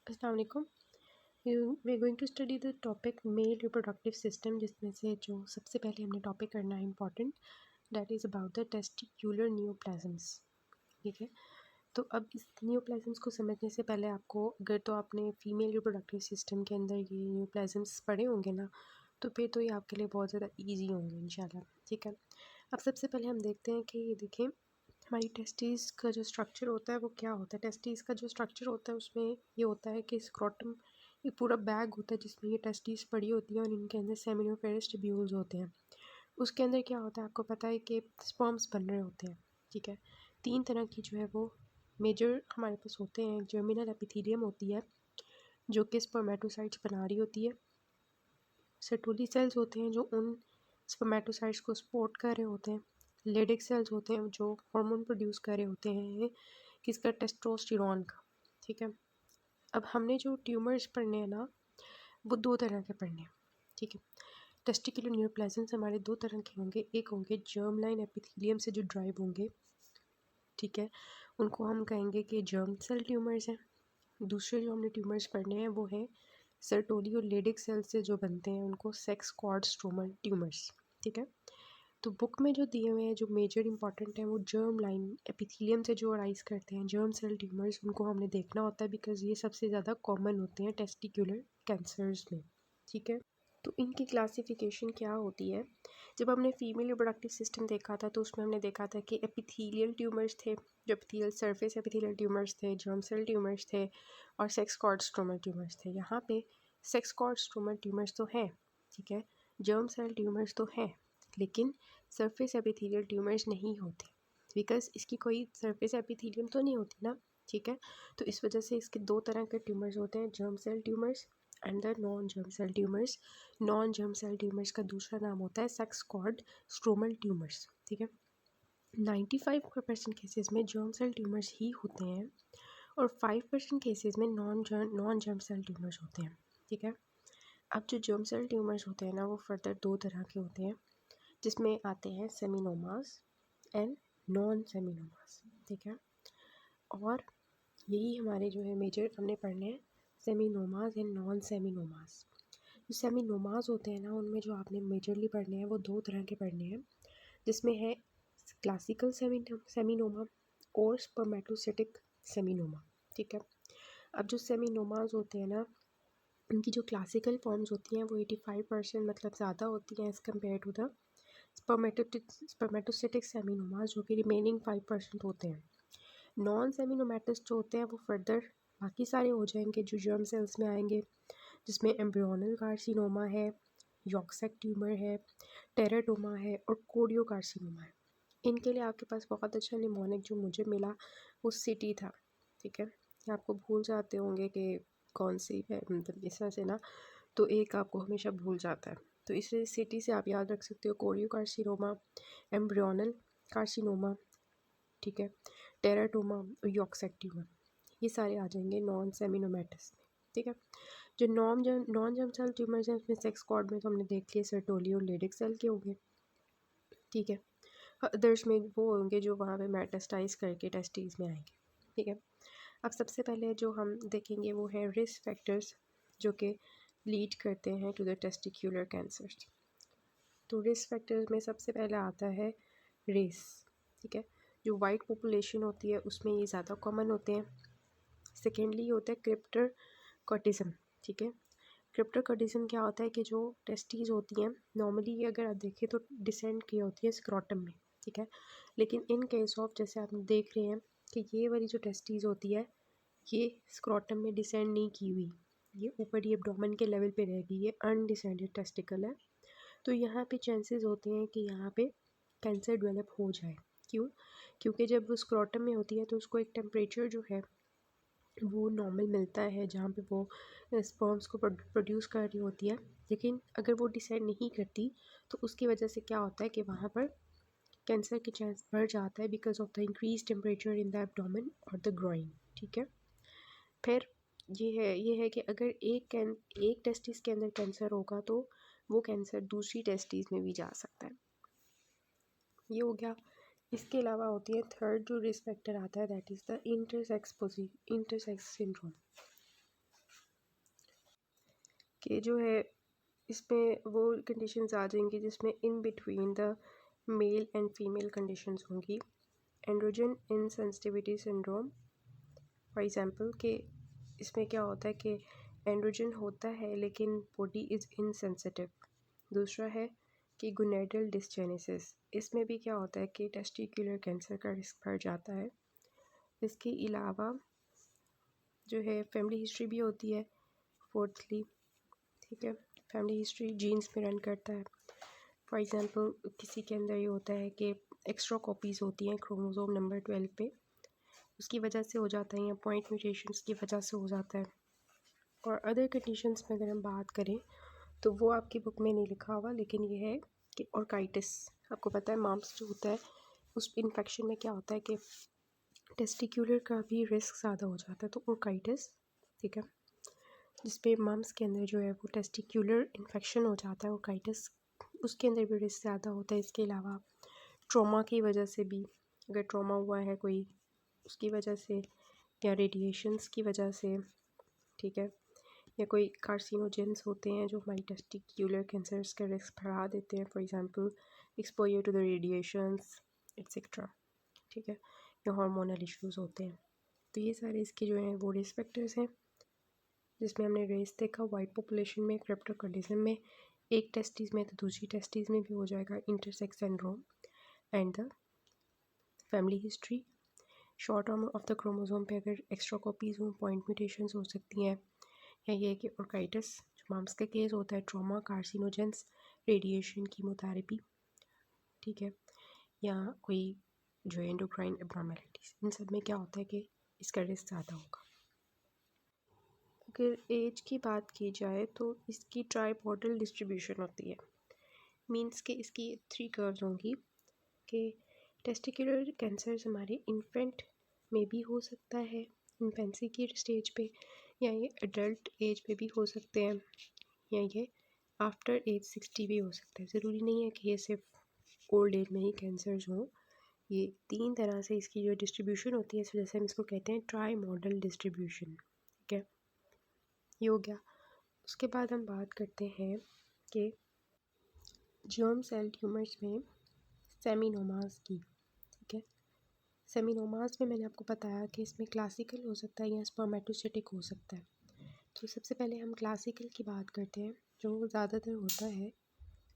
अस्सलाम वालेकुम। We are going to study the topic male reproductive system, जिसमें से जो सबसे पहले हमने टॉपिक करना है important, that is about the testicular neoplasms. ठीक है, तो अब इस नियोप्लाज़म्स को समझने से पहले आपको, अगर तो आपने फीमेल रिप्रोडक्टिव सिस्टम के अंदर ये नियोप्लाज़म्स पढ़े होंगे ना, तो फिर तो ये आपके लिए बहुत ज़्यादा ईजी होंगे इंशाल्लाह। ठीक है, अब सबसे पहले हम देखते हैं कि ये देखें हमारी टेस्टिस का जो स्ट्रक्चर होता है वो क्या होता है। टेस्टिस का जो स्ट्रक्चर होता है उसमें ये होता है कि स्क्रोटम एक पूरा बैग होता है जिसमें ये टेस्टिस पड़ी होती हैं और इनके अंदर सेमिनोफेरस ट्यूब्यूल्स होते हैं। उसके अंदर क्या होता है, आपको पता है कि स्पर्म्स बन रहे होते हैं। ठीक है, 3 तरह की जो है वो मेजर हमारे पास होते हैं। जर्मिनल एपिथीलियम होती है जो कि स्पर्मेटोसाइट्स बना रही होती है। सर्टोली सेल्स होते हैं जो उन स्पर्मेटोसाइट्स को सपोर्ट कर रहे होते हैं। लेडिक सेल्स होते हैं जो हार्मोन प्रोड्यूस कर रहे होते हैं, किसका, टेस्टोस्टेरोन का। ठीक है, अब हमने जो ट्यूमर्स पढ़ने हैं ना, वो 2 तरह के पढ़ने हैं। ठीक है, टेस्टिकुलर न्यूरोप्लाज़म्स हमारे 2 तरह के होंगे। एक होंगे जर्म लाइन एपिथेलियम से जो ड्राइव होंगे। ठीक है, उनको हम कहेंगे कि जर्म सेल ट्यूमर्स हैं। दूसरे जो हमने ट्यूमर्स पढ़ने हैं वो हैं सर्टोली और लेडिक सेल से जो बनते हैं, उनको सेक्स क्वाड स्ट्रोमल ट्यूमर्स। ठीक है, तो बुक में जो दिए हुए हैं जो मेजर इंपॉर्टेंट है वो जर्म लाइन एपिथेलियम से जो अराइज करते हैं जर्म सेल ट्यूमर्स, उनको हमने देखना होता है बिकॉज ये सबसे ज़्यादा कॉमन होते हैं टेस्टिकुलर कैंसर्स में। ठीक है, तो इनकी क्लासिफिकेशन क्या होती है। जब हमने फीमेल रिप्रोडक्टिव सिस्टम देखा था तो उसमें हमने देखा था कि एपिथेलियल ट्यूमर्स थे, जो एपिथेलियल सरफेस एपिथेलियल ट्यूमर्स थे, जर्म सेल ट्यूमर्स थे और सेक्स कॉर्ड स्ट्रोमल ट्यूमर्स थे। यहाँ पे सेक्स कॉर्ड स्ट्रोमल ट्यूमर्स तो हैं, ठीक है, जर्म सेल ट्यूमर्स तो हैं, लेकिन सरफेस एपिथेलियल ट्यूमर्स नहीं होते बिकॉज इसकी कोई सरफेस एपिथेलियम तो नहीं होती ना। ठीक है, तो इस वजह से इसके 2 तरह के ट्यूमर्स होते हैं, germ cell tumours and the non germ cell tumours. Non germ cell tumours का दूसरा नाम होता है सेक्स कॉर्ड स्ट्रोमल ट्यूमर्स। ठीक है, 95% केसेस में जर्म सेल ट्यूमर्स ही होते हैं और 5% केसेस में नॉन जर्म सेल ट्यूमर्स होते हैं। ठीक है, अब जो जर्म सेल ट्यूमर्स होते हैं ना, वो फर्दर 2 तरह के होते हैं, जिसमें आते हैं सेमिनोमास एंड नॉन सेमिनोमास। ठीक है, और यही हमारे जो है मेजर हमने पढ़ने हैं, सेमिनोमास एंड नॉन सेमिनोमास। जो सेमिनोमास होते हैं ना, उनमें जो आपने मेजरली पढ़ने हैं वो 2 तरह के पढ़ने हैं, जिसमें है क्लासिकल सेमिनोमा और स्पर्मेटोसिटिक सेमिनोमा। ठीक है, अब जो सेमिनोमास होते हैं ना, उनकी जो क्लासिकल फॉर्म्स होती हैं वो 85% मतलब ज़्यादा होती हैं एज़ कम्पेयर टू द स्पर्मेटोसिटिक सेमिनोमास, जो कि रिमेनिंग 5% होते हैं। नॉन सेमिनोमेटस जो होते हैं वो फर्दर बाकी सारे हो जाएंगे जो जर्म सेल्स में आएंगे, जिसमें एम्ब्रियोनल कार्सिनोमा है, यॉक्सैक ट्यूमर है, टेराटोमा है और कोडियोकार्सिनोमा है। इनके लिए आपके पास बहुत अच्छा निमोनिक जो मुझे मिला वो सिटी था। ठीक है, ये आपको भूल जाते होंगे कि कौन सी है, मतलब इस तरह से ना, तो एक आपको हमेशा भूल जाता है, तो इस सिटी से आप याद रख सकते हो कोडियोकार्सिनोमा, एम्ब्रियोनल कार्सिनोमा, ठीक है, टेराटोमा और यॉक्सैक ट्यूमर, ये सारे आ जाएंगे नॉन सेमिनोमेटस में। ठीक है, जो नॉन जर्म सेल ट्यूमर्स हैं उसमें सेक्स कॉर्ड में तो हमने देख लिया सर्टोली और लेडिक सेल के होंगे। ठीक है, अदर्स में वो होंगे जो वहाँ पे मेटास्टाइज करके टेस्टिस में आएंगे। ठीक है, अब सबसे पहले जो हम देखेंगे वो है रिस्क फैक्टर्स जो कि लीड करते हैं टू द टेस्टिक्यूलर कैंसर। तो रिस्क फैक्टर्स में सबसे पहला आता है रेस। ठीक है, जो वाइट पॉपुलेशन होती है उसमें ये ज़्यादा कॉमन होते हैं। सेकेंडली होता है क्रिप्टोकर्टिज्म। ठीक है, क्रिप्टोकर्टिज्म क्या होता है कि जो टेस्टीज होती हैं नॉर्मली अगर आप देखें तो डिसेंड की होती है स्क्रोटम में। ठीक है, लेकिन इन केस ऑफ जैसे आप देख रहे हैं कि ये वाली जो टेस्टीज होती है ये स्क्रोटम में डिसेंड नहीं की हुई, ये ऊपर ही एब्डोमेन के लेवल पे रह गई, ये अनडिसेंडेड टेस्टिकल है। तो यहाँ पे चांसेस होते हैं कि यहाँ पे कैंसर डेवलप हो जाए। क्यों? क्योंकि जब वो स्क्रोटम में होती है तो उसको एक टेम्परेचर जो है वो नॉर्मल मिलता है जहाँ पे वो स्पर्म्स को प्रोड्यूस कर रही होती है, लेकिन अगर वो डिसाइड नहीं करती तो उसकी वजह से क्या होता है कि वहाँ पर कैंसर के चांस बढ़ जाता है because of the increase temperature in the abdomen और द ग्रोइन। ठीक है, फिर ये है कि अगर एक टेस्टिस के अंदर कैंसर होगा तो वो कैंसर दूसरी टेस्टिस में भी जा सकता है। ये हो गया। इसके अलावा होती है थर्ड जो रिस्क फैक्टर आता है, that is the intersex syndrome. कि जो है इसमें वो कंडीशंस आ जाएंगी जिसमें in between the male and female conditions होंगी। Androgen insensitivity syndrome for example कि इसमें क्या होता है कि एंड्रोजन होता है लेकिन बॉडी इज़ इनसेंसिटिव। दूसरा है कि गोनेडल डिसजेनेसिस, इसमें भी क्या होता है कि टेस्टिकुलर कैंसर का रिस्क बढ़ जाता है। इसके अलावा जो है फैमिली हिस्ट्री भी होती है फोर्थली, ठीक है। फैमिली हिस्ट्री जीन्स में रन करता है। फॉर एग्जांपल किसी के अंदर ये होता है कि एक्स्ट्रा कॉपीज़ होती हैं क्रोमोसोम नंबर 12 पे, उसकी वजह से हो जाता है, या पॉइंट म्यूटेशंस की वजह से हो जाता है। और अदर कंडीशंस में अगर हम बात करें तो वो आपकी बुक में नहीं लिखा हुआ, लेकिन ये है कि ऑर्काइटिस, आपको पता है माम्स जो होता है उस इन्फेक्शन में क्या होता है कि टेस्टिकुलर का भी रिस्क ज़्यादा हो जाता है, तो ऑर्काइटिस, ठीक है, जिसपे मम्स के अंदर जो है वो टेस्टिकुलर इन्फेक्शन हो जाता है ऑर्काइटिस, उसके अंदर भी रिस्क ज़्यादा होता है। इसके अलावा ट्रॉमा की वजह से भी, अगर ट्रॉमा हुआ है कोई उसकी वजह से, या रेडिएशंस की वजह से, ठीक है, या कोई कार्सिनोजेंस होते हैं जो हमारी टेस्टिकुलर कैंसर्स का रिस्क बढ़ा देते हैं, for example exposure to the radiations etcetera, ठीक है, या हार्मोनल इश्यूज होते हैं। तो ये सारे इसके जो हैं वो रिस्क फैक्टर्स हैं, जिसमें हमने रेस देखा वाइट पॉपुलेशन में, क्रिप्टोकर्डिज्म में, एक टेस्टिस में तो दूसरी टेस्टिस में भी हो जाएगा intersex syndrome, and the family history, short term of the chromosome पे अगर एक्स्ट्रा कॉपीज़ हों, पॉइंट म्यूटेशंस हो सकती हैं, या ये है कि ऑर्काइटिस जो माम्स का केस होता है, ट्रॉमा, कार्सिनोजेंस, रेडिएशन, कीमोथेरेपी, ठीक है, या कोई जो एंडोक्राइन एब्नॉर्मेलिटीज़, इन सब में क्या होता है कि इसका रिस्क ज़्यादा होगा। अगर एज की बात की जाए तो इसकी ट्राइपोडल डिस्ट्रीब्यूशन होती है, मींस कि इसकी 3 कर्व्स होंगी कि टेस्टिकुलर कैंसर्स हमारे इन्फेंट में भी हो सकता है, इन्फेंसी की स्टेज पे, या ये एडल्ट एज पे भी हो सकते हैं, या ये आफ्टर एज 60 भी हो सकता है। ज़रूरी नहीं है कि ये सिर्फ ओल्ड एज में ही कैंसर्स हों। ये 3 तरह से इसकी जो डिस्ट्रीब्यूशन होती है, इस वजह से हम इसको कहते हैं ट्राई मॉडल डिस्ट्रीब्यूशन, ठीक है, ये हो गया। उसके बाद हम बात करते हैं कि जर्म सेल ट्यूमर्स में सेमिनोमास की, ठीक है। सेमिनोमास में मैंने आपको बताया कि इसमें क्लासिकल हो सकता है या स्पर्मेटोसिटिक हो सकता है। तो सबसे पहले हम क्लासिकल की बात करते हैं, जो ज़्यादातर होता है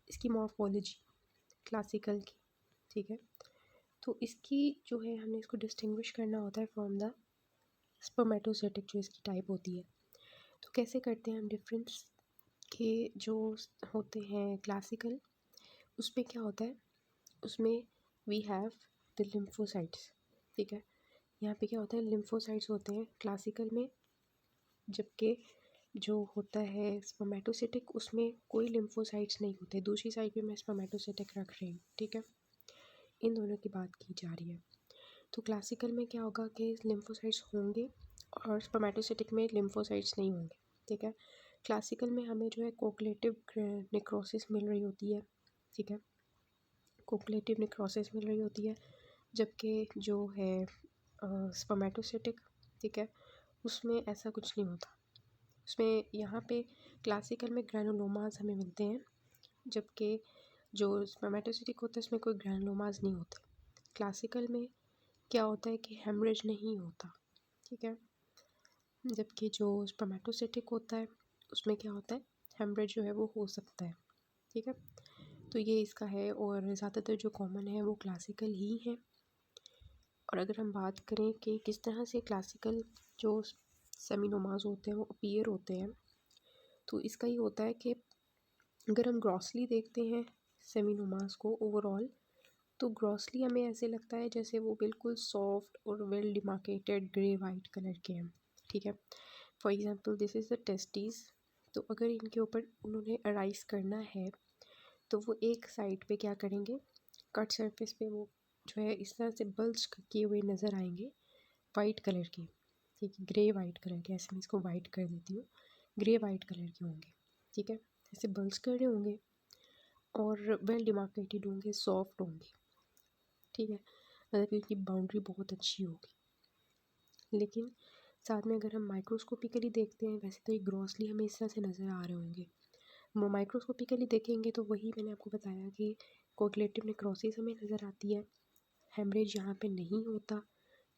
इसकी मॉर्फोलॉजी क्लासिकल की, ठीक है। तो इसकी जो है हमने इसको डिस्टिंग्विश करना होता है फ्रॉम द स्पर्मेटोसिटिक जो इसकी टाइप होती है। तो कैसे करते हैं हम डिफरेंस के जो होते हैं क्लासिकल, उसमें क्या होता है, उसमें वी हैव द लिम्फोसाइट्स, ठीक है। यहाँ पे क्या होता है, लिम्फोसाइट्स होते हैं क्लासिकल में, जबकि जो होता है स्पर्मेटोसिटिक उसमें कोई लिम्फोसाइट्स नहीं होते। दूसरी साइड पे मैं स्पर्मेटोसिटिक रख रही हूँ, ठीक है, इन दोनों की बात की जा रही है। तो क्लासिकल में क्या होगा कि लिम्फोसाइट्स होंगे और स्पर्मेटोसिटिक में लिम्फोसाइट्स नहीं होंगे, ठीक है। क्लासिकल में हमें जो है कोकुलेटिव नेक्रोसिस मिल रही होती है, ठीक है, कोकुलेटिव नेक्रोसिस मिल रही होती है, जबकि जो है स्पर्मेटोसिटिक, ठीक है, उसमें ऐसा कुछ नहीं होता। उसमें यहाँ पे क्लासिकल में ग्रैनुलोमास हमें मिलते हैं, जबकि जो स्पर्मेटोसिटिक होता है उसमें कोई ग्रैनुलोमास नहीं होते। क्लासिकल में क्या होता है कि हेमरेज नहीं होता, ठीक है, जबकि जो स्पर्मेटोसिटिक होता है उसमें क्या होता है, हेमरेज जो है वो हो सकता है, ठीक है। तो ये इसका है, और ज़्यादातर जो कॉमन है वो क्लासिकल ही है। और अगर हम बात करें कि किस तरह से क्लासिकल जो सेमिनोमास होते हैं वो अपीयर होते हैं, तो इसका ये होता है कि अगर हम ग्रॉसली देखते हैं सेमिनोमास को ओवरऑल, तो ग्रॉसली हमें ऐसे लगता है जैसे वो बिल्कुल सॉफ्ट और well demarcated grey white colour के हैं, ठीक है। For example this is the testis, तो अगर इनके ऊपर उन्होंने अराइज करना है तो वो एक साइड पे क्या करेंगे, कट सरफेस पे वो जो है इस तरह से बल्ज किए हुए नज़र आएंगे, वाइट कलर के, ठीक है, ग्रे वाइट कलर के, ऐसे मैं इसको वाइट कर देती हूँ, ग्रे वाइट कलर के होंगे, ठीक है, ऐसे बल्ज कर रहे होंगे और वेल डिमार्केटेड होंगे, सॉफ्ट होंगे, ठीक है, मतलब कि उनकी बाउंड्री बहुत अच्छी होगी। लेकिन साथ में अगर हम माइक्रोस्कोपिकली देखते हैं, वैसे तो ये ग्रॉसली हमें इस तरह से नज़र आ रहे होंगे, माइक्रोस्कोपिकली देखेंगे तो वही मैंने आपको बताया कि कोगुलेटिव नेक्रोसिस हमें नज़र आती है, हेमरेज यहाँ पे नहीं होता,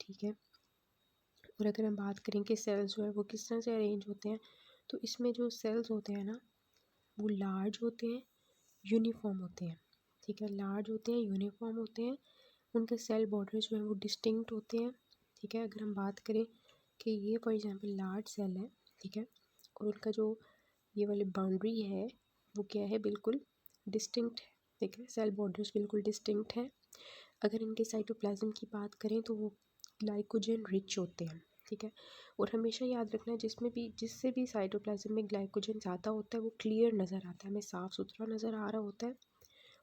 ठीक है। और अगर हम बात करें कि सेल्स जो है वो किस तरह से अरेंज होते हैं, तो इसमें जो सेल्स होते हैं ना वो लार्ज होते हैं, यूनिफॉर्म होते हैं, ठीक है। लार्ज होते हैं, यूनिफॉर्म होते हैं, उनके सेल बॉर्डर जो है वो डिस्टिंक्ट होते हैं, ठीक है। अगर हम बात करें कि ये फॉर एग्जांपल लार्ज सेल है, ठीक है, और उनका जो ये वाली बाउंड्री है वो क्या है, बिल्कुल डिस्टिंक्ट है, ठीक है। सेल बॉर्डर्स बिल्कुल डिस्टिंक्ट है। अगर इनके साइटोप्लाज्म की बात करें तो वो ग्लाइकोजन रिच होते हैं, ठीक है। और हमेशा याद रखना है जिससे भी साइटोप्लाज्म में ग्लाइकोजन ज़्यादा होता है वो क्लियर नज़र आता है, हमें साफ़ सुथरा नज़र आ रहा होता है।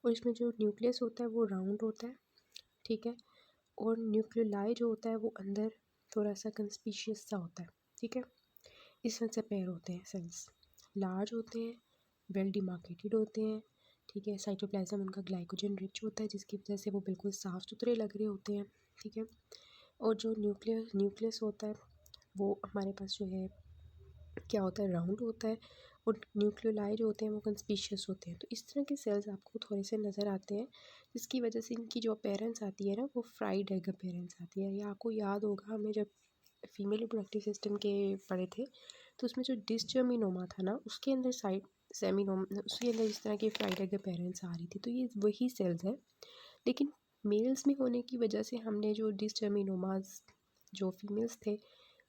और इसमें जो न्यूक्लियस होता है वो राउंड होता है, ठीक है। और न्यूक्लियोलाई जो होता है वो अंदर थोड़ा सा कंस्पिशियस सा होता है, ठीक है। इस तरह से पेयर होते हैं सेल्स, लार्ज होते हैं, वेल डिमार्केटेड होते हैं, ठीक है। साइटोप्लाज्म उनका ग्लाइकोजन रिच होता है जिसकी वजह से वो बिल्कुल साफ़ सुथरे लग रहे होते हैं, ठीक है। और जो न्यूक्लियस होता है वो हमारे पास जो है क्या होता है, राउंड होता है। और न्यूक्लियोलाई जो होते हैं वो कंस्पिशियस होते हैं। तो इस तरह के सेल्स आपको थोड़े से नज़र आते हैं, जिसकी वजह से इनकी जो अपीयरेंस आती है ना वो फ्राइड एग अपीयरेंस आती है। ये आपको याद होगा, हमें जब फीमेल रिप्रोडक्टिव सिस्टम के पढ़े थे तो उसमें जो डिसजर्मिनोमा था ना उसके अंदर उसके अंदर इस तरह की फ्राइड एग अपीयरेंस आ रही थी। तो ये वही सेल्स हैं, लेकिन मेल्स में होने की वजह से हमने जो डिसजर्मिनोमास जो फीमेल्स थे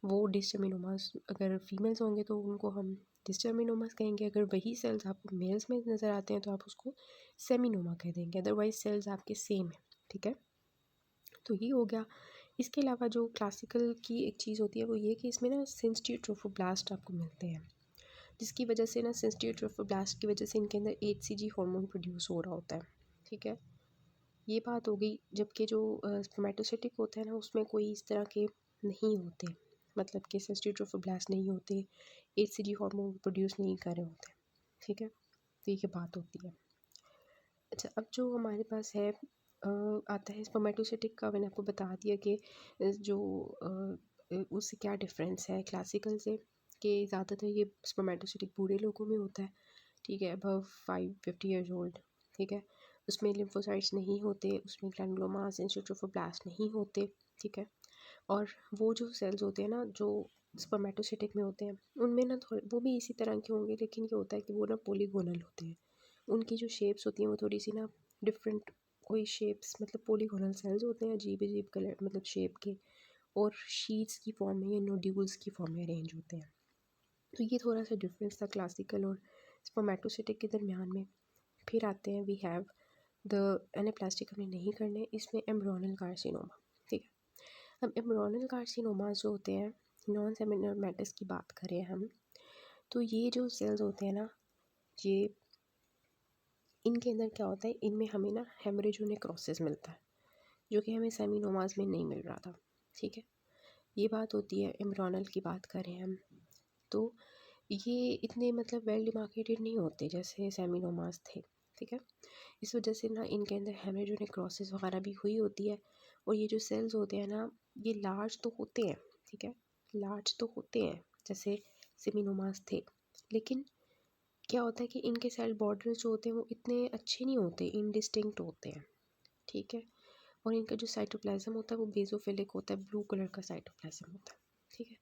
वो डिसजर्मिनोमास, अगर फीमेल्स होंगे तो उनको हम डिसजर्मिनोमास कहेंगे, अगर वही सेल्स आपको मेल्स में नज़र आते हैं तो आप उसको सेमिनोमा कह देंगे, अदरवाइज सेल्स आपके सेम है, ठीक है। तो ये हो गया। इसके अलावा जो क्लासिकल की एक चीज़ होती है वो ये कि इसमें ना सेंसिटिव ट्रोफोब्लास्ट आपको मिलते हैं, जिसकी वजह से ना सेंसिटिव ट्रोफोब्लास्ट की वजह से इनके अंदर HCG हार्मोन प्रोड्यूस हो रहा होता है, ठीक है। ये बात हो गई। जबकि जो स्पर्मेटोसिटिक होता है ना उसमें कोई इस तरह के नहीं होते, मतलब कि सेंसिटिव ट्रोफोब्लास्ट नहीं होते, HCG हार्मोन प्रोड्यूस नहीं कर रहे होते, ठीक है। तो ये बात होती है। अच्छा, अब जो हमारे पास है आता है स्पर्मेटोसिटिक का, मैंने आपको बता दिया कि जो उससे क्या डिफरेंस है क्लासिकल से, कि ज़्यादातर ये स्पर्मेटोसिटिक बूढ़े लोगों में होता है, ठीक है, अबव 50 ईयर्स ओल्ड, ठीक है। उसमें लिम्फोसाइट्स नहीं होते, उसमें ग्रैनुलोमा सेंसिटिव नहीं होते, ठीक है। और वो जो सेल्स होते हैं ना जो स्पर्मेटोसिटिक में होते हैं उनमें ना थोड़े वो भी इसी तरह के होंगे, लेकिन ये होता है कि वो ना पोलीगोनल होते हैं, उनकी जो शेप्स होती हैं वो थोड़ी सी ना डिफरेंट, कोई शेप्स मतलब पोलीगोनल सेल्स होते हैं अजीब अजीब कलर मतलब शेप के, और शीट्स की फॉर्म में या नोड्यूल्स की फॉर्म में अरेंज होते हैं। तो ये थोड़ा सा डिफरेंस था क्लासिकल और स्पर्मेटोसिटिक के दरमियान में। फिर आते हैं वी हैव द एनाप्लास्टिक, हमने नहीं करने, इसमें एम्ब्रियोनल कार्सिनोमा, ठीक है। अब एम्ब्रियोनल कार्सिनोमा जो होते हैं, नॉन सेमिनल मैटस की बात करें हम, तो ये जो सेल्स होते हैं ना, ये इनके अंदर क्या होता है, इनमें हमें ना हेमरेज नेक्रोसिस मिलता है, जो कि हमें सेमिनोमास में नहीं मिल रहा था, ठीक है। ये बात होती है। एम्ब्रियोनल की बात करें हम तो ये इतने मतलब वेल डिमार्केटेड नहीं होते जैसे सेमिनोमास थे, ठीक है। इस वजह से ना इनके अंदर हेमरेज नेक्रोसिस वगैरह भी हुई होती है। और ये जो सेल्स होते हैं ना ये लार्ज तो होते हैं, ठीक है, लार्ज तो होते हैं जैसे सेमिनोमास थे, लेकिन क्या होता है कि इनके सेल बॉर्डर्स जो होते हैं वो इतने अच्छे नहीं होते, इनडिस्टिंक्ट होते हैं, ठीक है। और इनका जो साइटोप्लाज्म होता है वो बेसोफिलिक होता है, ब्लू कलर का साइटोप्लाज्म होता है, ठीक है।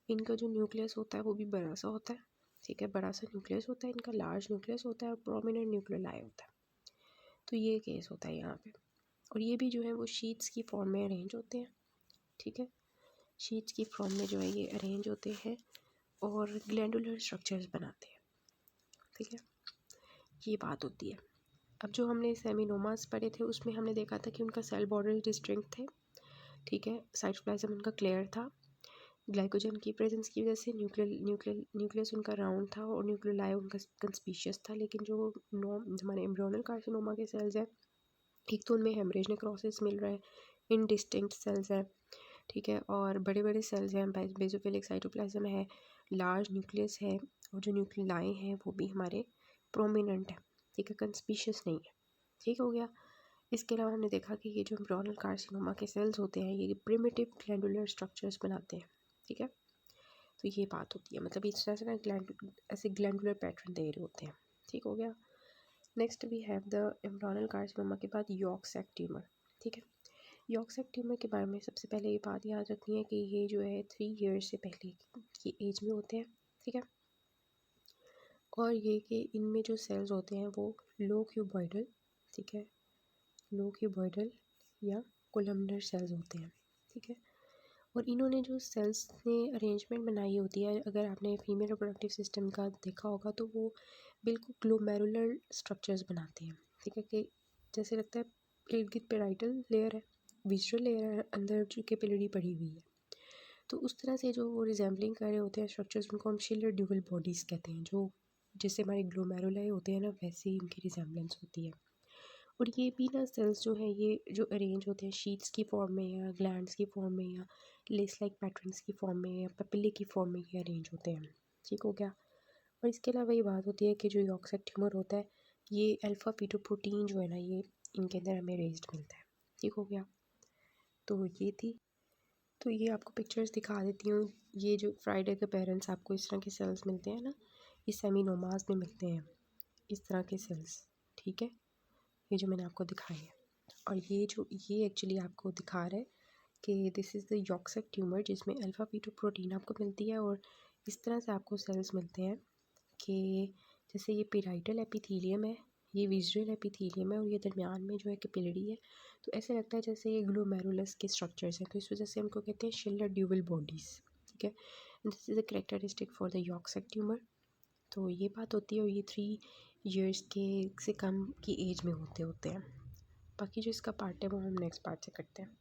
इनका जो न्यूक्लियस होता है वो भी बड़ा सा होता है, ठीक है, बड़ा सा न्यूक्लियस होता है इनका, लार्ज न्यूक्लियस होता है और प्रोमिनेंट न्यूक्लियोलाई होता है। तो ये केस होता है यहाँ पे। और ये भी जो है वो शीट्स की फॉर्म में अरेंज होते हैं, ठीक है, शीट्स की फॉर्म में जो है ये अरेंज होते हैं और ग्लैंडुलर स्ट्रक्चर्स बनाते हैं, ठीक है। ये बात होती है। अब जो हमने सेमिनोमास पढ़े थे उसमें हमने देखा था कि उनका सेल बॉर्डर डिस्टिंक्ट थे, ठीक है, साइटोप्लाज्म उनका क्लियर था, ग्लाइकोजन की प्रेजेंस की वजह से न्यूक्लियस उनका राउंड था और न्यूक्लियोलाई उनका कंस्पिशियस था। लेकिन जो हमारे एम्ब्रियोनल कार्सिनोमा के सेल्स हैं, एक तो उनमें हेमरेज नेक्रोसिस मिल रहा है, इनडिस्टिंक्ट सेल्स हैं, ठीक है, और बड़े बड़े सेल्स हैं, बेसोफिलिक साइटोप्लाज्म है, लार्ज न्यूक्लियस है, और जो न्यूक्लियाई हैं वो भी हमारे प्रोमिनेंट है, ठीक है, कंस्पिशियस नहीं है, ठीक हो गया। इसके अलावा हमने देखा कि ये जो एम्ब्रियोनल कार्सिनोमा के सेल्स होते हैं ये प्रिमिटिव ग्लैंडुलर स्ट्रक्चर्स बनाते हैं, ठीक है। तो ये बात होती है, मतलब इस तरह से ना ऐसे ग्लैंडुलर पैटर्न दे रहे होते हैं। ठीक हो गया। Next we have the embryonal carcinoma के बाद यॉर्क सैक ट्यूमर। ठीक है, यॉर्क सैक ट्यूमर के बारे में सबसे पहले ये बात याद रखनी है कि ये जो है 3 ईयर्स से पहले की एज में होते हैं। ठीक है, और ये कि इनमें जो सेल्स होते हैं वो लो क्यूबॉइडल, ठीक है, लो क्यूबॉइडल या कोलमनर सेल्स होते हैं। ठीक है, और इन्होंने जो सेल्स ने अरेंजमेंट बनाई होती है, अगर आपने फीमेल रिप्रोडक्टिव सिस्टम का देखा होगा तो वो बिल्कुल ग्लोमेरुलर स्ट्रक्चर्स बनाते हैं। ठीक है, कि जैसे लगता है इर्द गिर्द पेराइटल लेयर है, विजुअल लेयर है, अंदर जो कैपिलरी पड़ी हुई है, तो उस तरह से जो वो रिजेंबलिंग कर रहे होते हैं स्ट्रक्चर्स, उनको हम शिलर ड्यूअल बॉडीज़ कहते हैं, जो जैसे हमारे ग्लोमेरुलाई होते हैं ना, वैसे ही इनकी रिजेंबलेंस होती है। और ये भी ना सेल्स जो हैं ये जो अरेंज होते हैं शीट्स की फॉर्म में या ग्लैंड्स की फॉर्म में या लेस लाइक पैटर्न्स की फॉर्म में या पेपिले की फॉर्म में ये अरेंज होते हैं। ठीक हो गया। और इसके अलावा ये बात होती है कि जो यॉर्क सैक ट्यूमर होता है ये अल्फ़ा फीटोप्रोटीन जो है ना, ये इनके अंदर हमें रेज्ड मिलता है। ठीक हो गया। तो ये थी, तो ये आपको पिक्चर्स दिखा देती हूँ। ये जो फ्राइडे के पेरेंट्स आपको इस तरह के सेल्स मिलते हैं ना, ये सेमिनोमास में मिलते हैं इस तरह के सेल्स। ठीक है, ये जो मैंने आपको दिखाई है, और ये एक्चुअली आपको दिखा रहा है कि this is the yolk sac tumour, जिसमें अल्फ़ा फीटोप्रोटीन आपको मिलती है और इस तरह से आपको सेल्स मिलते हैं कि जैसे ये पेराइटल एपिथेलियम है, ये विजुअल एपिथेलियम है, और ये दरमियान में जो है कैपिलरी है। तो ऐसे लगता है जैसे ये ग्लोमेरुलस के स्ट्रक्चर्स हैं, तो इस वजह से हमको कहते हैं शिलर ड्यूअल बॉडीज़। ठीक है, this is a characteristic for the yolk sac tumour. तो ये बात होती है, और ये 3 ईयर्स के से कम की एज में होते हैं। बाकी जो इसका पार्ट है वो हम नेक्स्ट पार्ट से करते हैं।